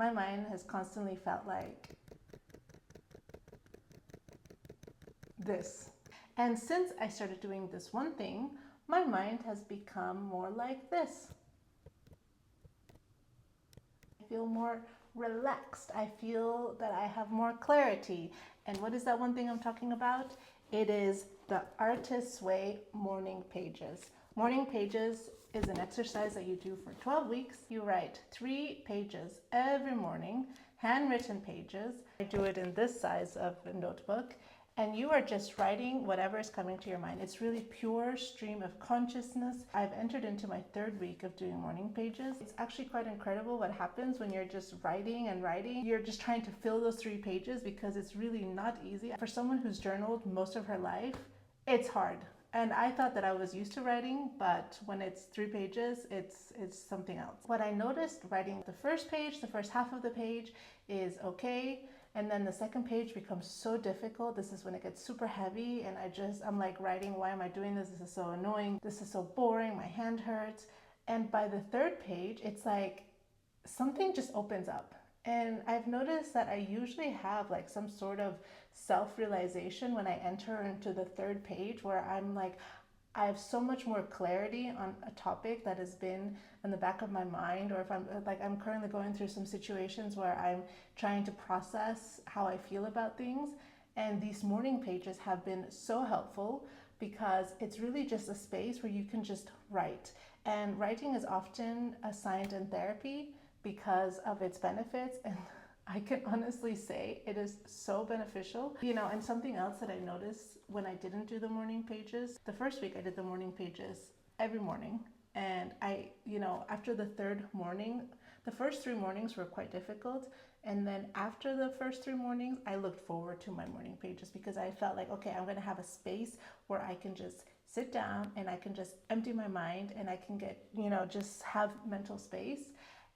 my mind has constantly felt like this. And since I started doing this one thing, my mind has become more like this. I feel more relaxed. I feel that I have more clarity. And what is that one thing I'm talking about? It is the Artist's Way morning pages. Morning pages is an exercise that you do for 12 weeks. You write 3 pages every morning, handwritten pages. I do it in this size of a notebook. And you are just writing whatever is coming to your mind. It's really pure stream of consciousness. I've entered into my 3rd week of doing morning pages. It's actually quite incredible what happens when you're just writing and writing. You're just trying to fill those 3 pages because it's really not easy. For someone who's journaled most of her life, it's hard. And I thought that I was used to writing, but when it's 3 pages, it's something else. What I noticed writing the first page, the first half of the page is okay. And then the second page becomes so difficult. This is when it gets super heavy and I'm like writing, why am I doing this? This is so annoying. This is so boring. My hand hurts. And by the 3rd page, it's like something just opens up. And I've noticed that I usually have like some sort of self-realization when I enter into the 3rd page where I'm like, I have so much more clarity on a topic that has been in the back of my mind, or if I'm currently going through some situations where I'm trying to process how I feel about things. And these morning pages have been so helpful because it's really just a space where you can just write. And writing is often assigned in therapy because of its benefits. And I can honestly say it is so beneficial. And something else that I noticed when I didn't do the morning pages, the first week I did the morning pages every morning. And after the 3rd morning, the first 3 mornings were quite difficult. And then after the first 3 mornings, I looked forward to my morning pages because I felt like, okay, I'm going to have a space where I can just sit down and I can just empty my mind and I can get, just have mental space.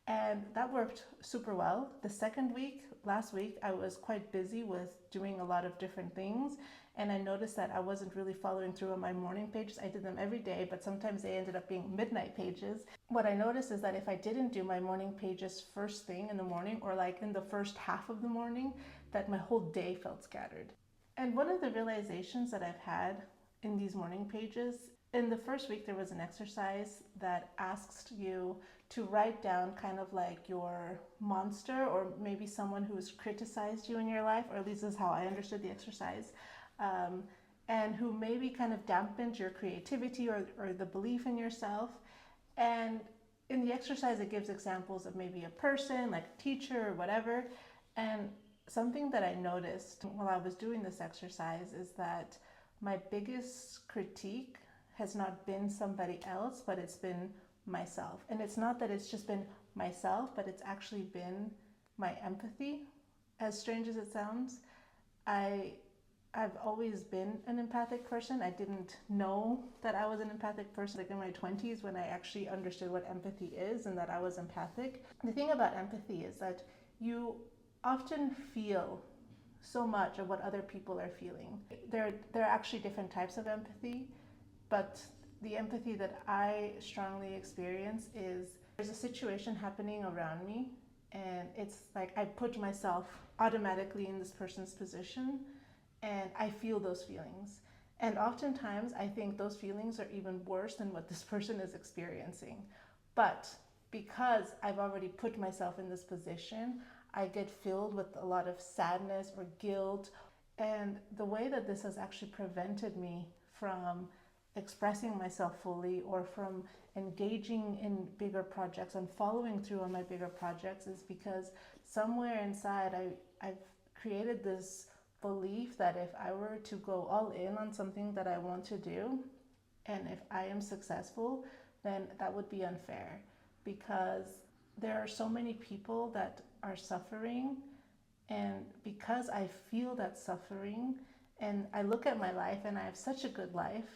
And that worked super well. The second week, last week, I was quite busy with doing a lot of different things. And I noticed that I wasn't really following through on my morning pages. I did them every day, but sometimes they ended up being midnight pages. What I noticed is that if I didn't do my morning pages first thing in the morning, or like in the first half of the morning, that my whole day felt scattered. And one of the realizations that I've had in these morning pages, in the first week, there was an exercise that asked you to write down kind of like your monster, or maybe someone who's criticized you in your life, or at least this is how I understood the exercise, and who maybe kind of dampened your creativity or the belief in yourself. And in the exercise, it gives examples of maybe a person, like a teacher or whatever. And something that I noticed while I was doing this exercise is that my biggest critique has not been somebody else, but it's been myself. And it's not that it's just been myself, but it's actually been my empathy. As strange as it sounds, I've always been an empathic person. I didn't know that I was an empathic person like in my 20s when I actually understood what empathy is and that I was empathic. The thing about empathy is that you often feel so much of what other people are feeling. There are actually different types of empathy, but the empathy that I strongly experience is there's a situation happening around me and it's like I put myself automatically in this person's position and I feel those feelings. And oftentimes I think those feelings are even worse than what this person is experiencing. But because I've already put myself in this position, I get filled with a lot of sadness or guilt. And the way that this has actually prevented me from expressing myself fully or from engaging in bigger projects and following through on my bigger projects is because somewhere inside I've created this belief that if I were to go all in on something that I want to do, and if I am successful, then that would be unfair because there are so many people that are suffering. And because I feel that suffering and I look at my life and I have such a good life,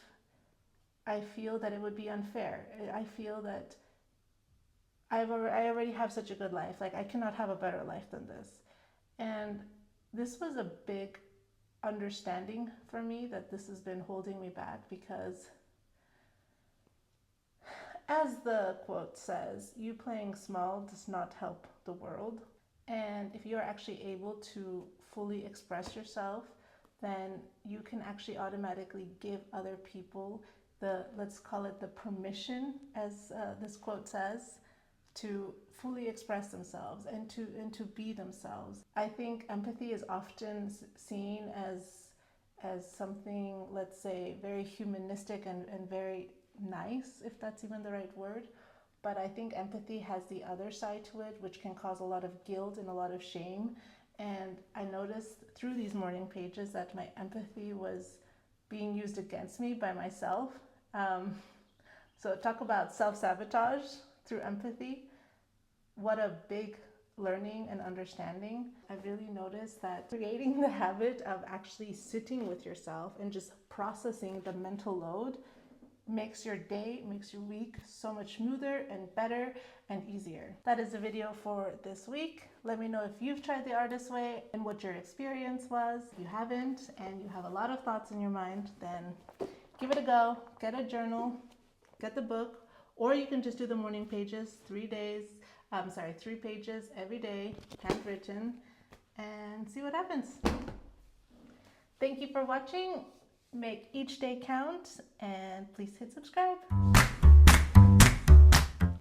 I feel that it would be unfair. I feel that I already have such a good life. Like I cannot have a better life than this. And this was a big understanding for me that this has been holding me back because as the quote says, you playing small does not help the world. And if you're actually able to fully express yourself, then you can actually automatically give other people the, let's call it the permission, as this quote says, to fully express themselves and to be themselves. I think empathy is often seen as something, let's say, very humanistic and very nice, if that's even the right word. But I think empathy has the other side to it, which can cause a lot of guilt and a lot of shame. And I noticed through these morning pages that my empathy was being used against me by myself. So talk about self-sabotage through empathy. What a big learning and understanding. I really noticed that creating the habit of actually sitting with yourself and just processing the mental load makes your day, makes your week so much smoother and better and easier. That is the video for this week. Let me know if you've tried the artist way and what your experience was. If you haven't and you have a lot of thoughts in your mind, then give it a go. Get a journal, get the book, or you can just do the morning pages, 3 pages every day, handwritten, and see what happens. Thank you for watching. Make each day count, and please hit subscribe.